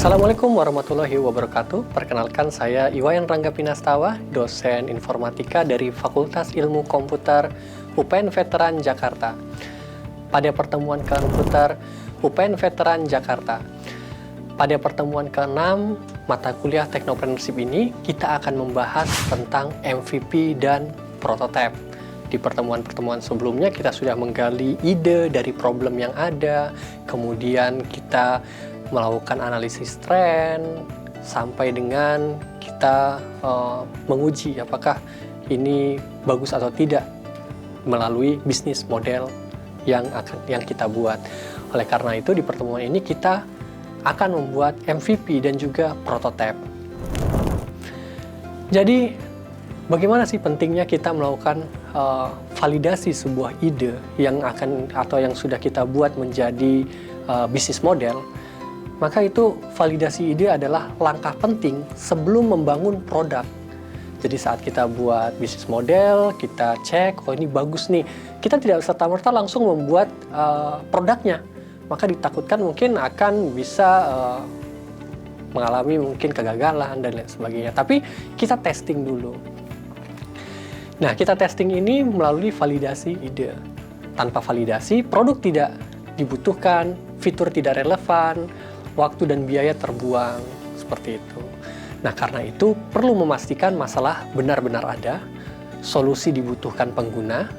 Assalamualaikum warahmatullahi wabarakatuh. Perkenalkan, saya Iwayan Rangga Pinastawa, dosen informatika dari Fakultas Ilmu Komputer UPN Veteran Jakarta. Pada pertemuan komputer UPN Veteran Jakarta, pada pertemuan ke-6 mata kuliah Technopreneurship ini, kita akan membahas tentang MVP dan prototype. Di pertemuan-pertemuan sebelumnya kita sudah menggali ide dari problem yang ada, kemudian kita melakukan analisis tren, sampai dengan kita menguji apakah ini bagus atau tidak melalui bisnis model yang kita buat. Oleh karena itu, di pertemuan ini kita akan membuat MVP dan juga prototype. Jadi, bagaimana sih pentingnya kita melakukan validasi sebuah ide yang sudah kita buat menjadi bisnis model? Maka itu validasi ide adalah langkah penting sebelum membangun produk. Jadi saat kita buat bisnis model, kita cek, oh ini bagus nih. Kita tidak serta-merta langsung membuat produknya. Maka ditakutkan mungkin akan bisa mengalami mungkin kegagalan dan lain sebagainya. Tapi kita testing dulu. Nah, kita testing ini melalui validasi ide. Tanpa validasi, produk tidak dibutuhkan, fitur tidak relevan, waktu dan biaya terbuang, seperti itu. Nah, karena itu perlu memastikan masalah benar-benar ada, solusi dibutuhkan pengguna.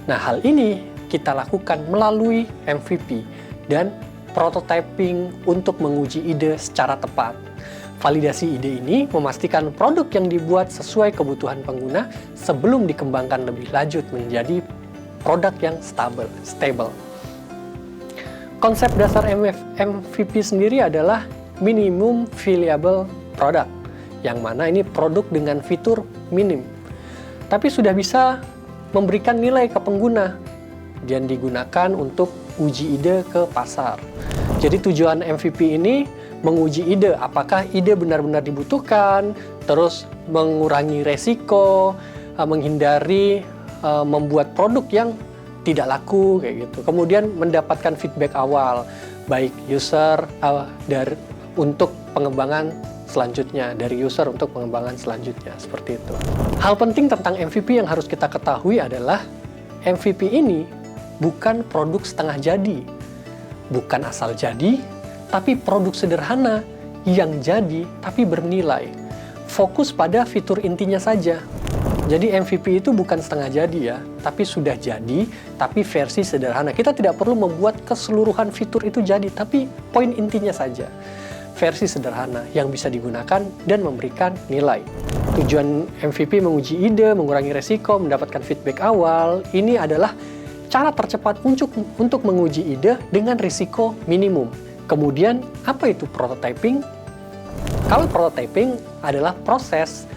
Nah, hal ini kita lakukan melalui MVP dan prototyping untuk menguji ide secara tepat. Validasi ide ini memastikan produk yang dibuat sesuai kebutuhan pengguna sebelum dikembangkan lebih lanjut menjadi produk yang stable. Konsep dasar MVP sendiri adalah minimum viable product, yang mana ini produk dengan fitur minim, tapi sudah bisa memberikan nilai ke pengguna dan digunakan untuk uji ide ke pasar. Jadi tujuan MVP ini menguji ide, apakah ide benar-benar dibutuhkan, terus mengurangi resiko, menghindari membuat produk yang tidak laku kayak gitu. Kemudian mendapatkan feedback awal baik user untuk pengembangan selanjutnya, dari user untuk pengembangan selanjutnya, seperti itu. Hal penting tentang MVP yang harus kita ketahui adalah MVP ini bukan produk setengah jadi, bukan asal jadi, tapi produk sederhana yang jadi tapi bernilai. Fokus pada fitur intinya saja. Jadi MVP itu bukan setengah jadi ya, tapi sudah jadi, tapi versi sederhana. Kita tidak perlu membuat keseluruhan fitur itu jadi, tapi poin intinya saja. Versi sederhana yang bisa digunakan dan memberikan nilai. Tujuan MVP menguji ide, mengurangi resiko, mendapatkan feedback awal. Ini adalah cara tercepat untuk menguji ide dengan risiko minimum. Kemudian, apa itu prototyping? Kalau prototyping adalah proses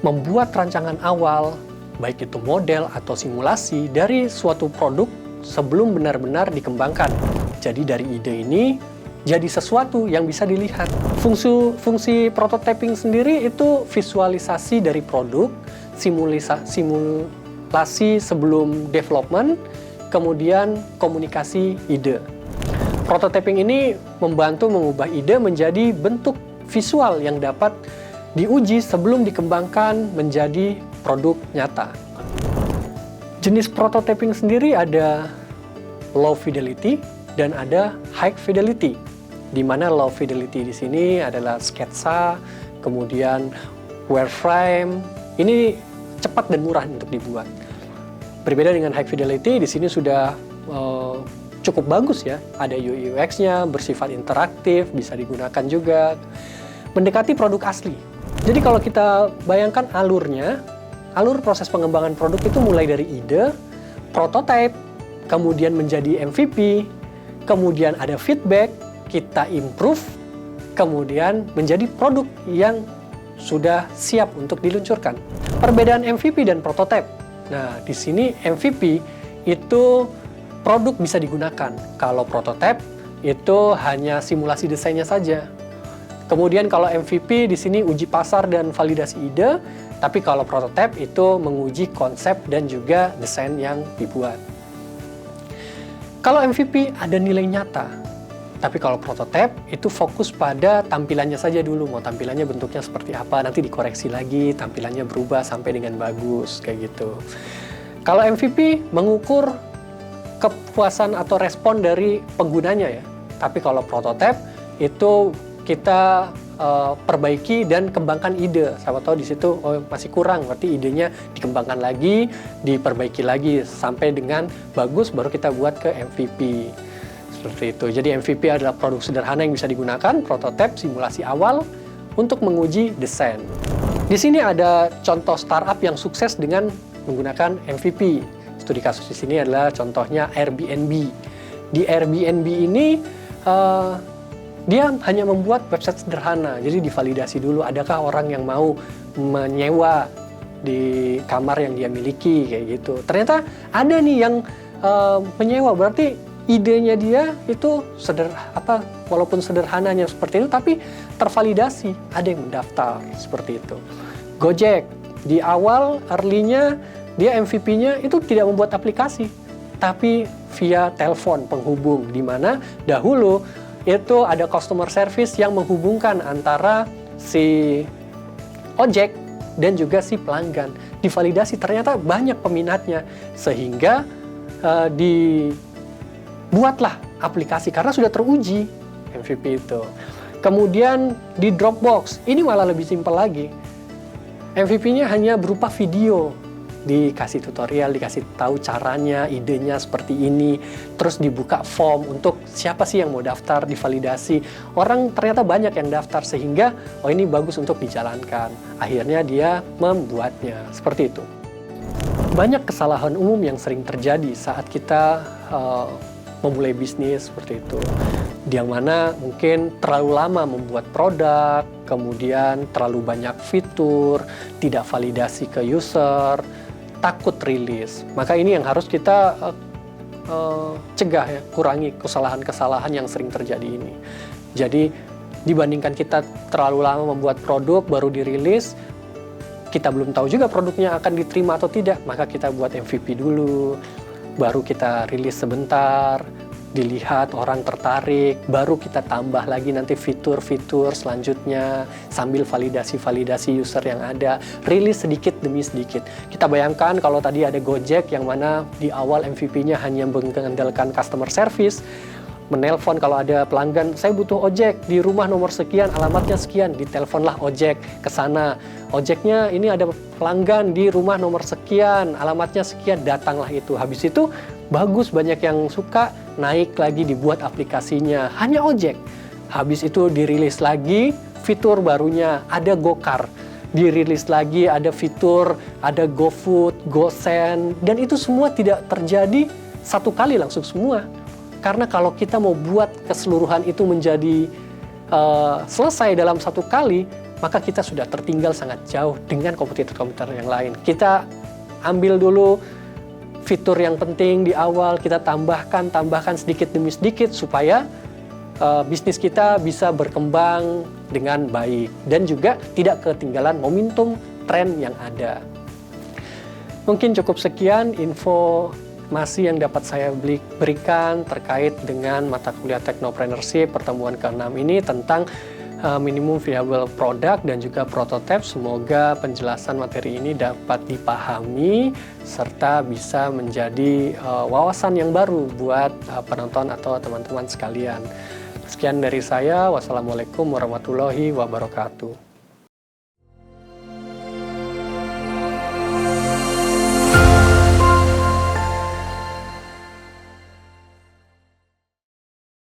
membuat rancangan awal, baik itu model atau simulasi dari suatu produk sebelum benar-benar dikembangkan. Jadi dari ide ini jadi sesuatu yang bisa dilihat. Fungsi prototyping sendiri itu visualisasi dari produk, simulasi sebelum development, kemudian komunikasi ide. Prototyping ini membantu mengubah ide menjadi bentuk visual yang dapat diuji sebelum dikembangkan menjadi produk nyata. Jenis prototyping sendiri ada low fidelity dan ada high fidelity. Di mana low fidelity di sini adalah sketsa, kemudian wireframe. Ini cepat dan murah untuk dibuat. Berbeda dengan high fidelity, di sini sudah cukup bagus ya. Ada UI UX-nya, bersifat interaktif, bisa digunakan juga. Mendekati produk asli. Jadi kalau kita bayangkan alur proses pengembangan produk itu mulai dari ide, prototype, kemudian menjadi MVP, kemudian ada feedback, kita improve, kemudian menjadi produk yang sudah siap untuk diluncurkan. Perbedaan MVP dan prototype. Nah, di sini MVP itu produk bisa digunakan. Kalau prototype itu hanya simulasi desainnya saja. Kemudian kalau MVP di sini uji pasar dan validasi ide, tapi kalau prototype itu menguji konsep dan juga desain yang dibuat. Kalau MVP ada nilai nyata, Tapi kalau prototipe itu fokus pada tampilannya saja dulu, mau tampilannya bentuknya seperti apa, nanti dikoreksi lagi, tampilannya berubah sampai dengan bagus, kayak gitu. Kalau MVP mengukur kepuasan atau respon dari penggunanya ya. Tapi kalau prototipe itu kita perbaiki dan kembangkan ide. Siapa tahu di situ masih kurang, berarti idenya dikembangkan lagi, diperbaiki lagi sampai dengan bagus, baru kita buat ke MVP. Seperti itu. Jadi MVP adalah produk sederhana yang bisa digunakan, prototipe, simulasi awal untuk menguji desain. Di sini ada contoh startup yang sukses dengan menggunakan MVP. Studi kasus di sini adalah contohnya Airbnb. Di Airbnb ini dia hanya membuat website sederhana. Jadi divalidasi dulu, adakah orang yang mau menyewa di kamar yang dia miliki, kayak gitu. Ternyata ada nih yang menyewa, berarti idenya dia itu walaupun sederhananya seperti itu, tapi tervalidasi, ada yang mendaftar seperti itu. Gojek di awal early-nya dia MVP-nya itu tidak membuat aplikasi, tapi via telepon penghubung, di mana dahulu itu ada customer service yang menghubungkan antara si ojek dan juga si pelanggan. Divalidasi, ternyata banyak peminatnya, sehingga buatlah aplikasi karena sudah teruji MVP itu. Kemudian di Dropbox, ini malah lebih simpel lagi. MVP-nya hanya berupa video. Dikasih tutorial, dikasih tahu caranya, idenya seperti ini. Terus dibuka form untuk siapa sih yang mau daftar, divalidasi. Orang ternyata banyak yang daftar sehingga, ini bagus untuk dijalankan. Akhirnya dia membuatnya. Seperti itu. Banyak kesalahan umum yang sering terjadi saat kita memulai bisnis seperti itu, yang mana mungkin terlalu lama membuat produk, kemudian terlalu banyak fitur, tidak validasi ke user, takut rilis. Maka ini yang harus kita cegah ya, kurangi kesalahan-kesalahan yang sering terjadi ini. Jadi dibandingkan kita terlalu lama membuat produk baru dirilis, kita belum tahu juga produknya akan diterima atau tidak, maka kita buat MVP dulu, baru kita rilis sebentar, dilihat orang tertarik, baru kita tambah lagi nanti fitur-fitur selanjutnya sambil validasi-validasi user yang ada, rilis sedikit demi sedikit. Kita bayangkan kalau tadi ada Gojek yang mana di awal MVP-nya hanya mengandalkan customer service, menelpon kalau ada pelanggan, saya butuh ojek di rumah nomor sekian, alamatnya sekian, diteleponlah ojek ke sana. Ojeknya ini ada pelanggan di rumah nomor sekian, alamatnya sekian, datanglah itu. Habis itu bagus, banyak yang suka, naik lagi dibuat aplikasinya, hanya ojek. Habis itu dirilis lagi fitur barunya, ada Gokar. Dirilis lagi ada fitur, ada GoFood, GoSend, dan itu semua tidak terjadi satu kali langsung semua. Karena kalau kita mau buat keseluruhan itu menjadi selesai dalam satu kali, maka kita sudah tertinggal sangat jauh dengan kompetitor-kompetitor yang lain. Kita ambil dulu fitur yang penting di awal, kita tambahkan sedikit demi sedikit supaya bisnis kita bisa berkembang dengan baik dan juga tidak ketinggalan momentum tren yang ada. Mungkin cukup sekian informasi yang dapat saya berikan terkait dengan mata kuliah Technopreneurship pertemuan ke-6 ini tentang minimum viable product dan juga prototype. Semoga penjelasan materi ini dapat dipahami serta bisa menjadi wawasan yang baru buat penonton atau teman-teman sekalian. Sekian dari saya. Wassalamualaikum warahmatullahi wabarakatuh.